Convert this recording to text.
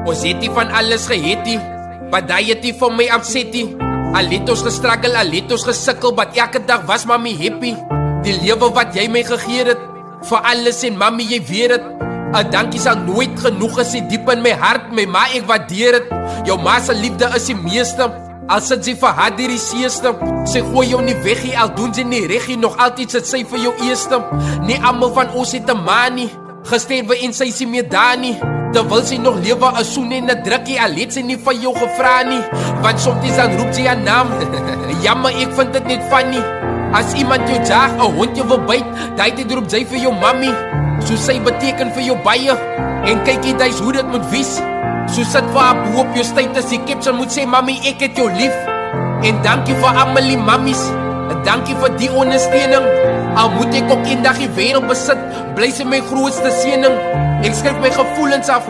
Ons het nie van alles gehet nie, baie het nie van my upset nie. Al het ons gestruggle, al het ons gesukkel, maar elke dag was mami happy. Die lewe wat jy my gegee het, vir alles en mami jy weet het. Dankie sal nooit genoeg is, diep in my hart, my ma ek waardeer het. Jou ma se liefde is die meeste, al sit sy vir haar die seeste. Sy gooi jou nie weg nie, al doen sy nie reg nie, nog altyd sit sy vir jou eerste. Nie almal van ons het 'n ma nie, gesterwe en sy is nie meer daar nie. Terwyl sy nog lewe, 'n soen en 'n drukkie, al het sy nie van jou gevra nie. Want soms dan roep sy haar naam, jammer ek vind dit net funny. As iemand jou jag, 'n hond jou wil byt, daai tyd roep sy vir jou mami. So sy beteken vir jou baie, en kyk jy dis hoe dit moet wees. So sit vir haar bo op jou status, die caption moet sê mami ek het jou lief. En dankie vir almal die mammies, dankie vir die ondersteuning. Al moet ek ook eendag die wêreld besit, bly sy my grootste seëning. Ek skryf my gevoelens af,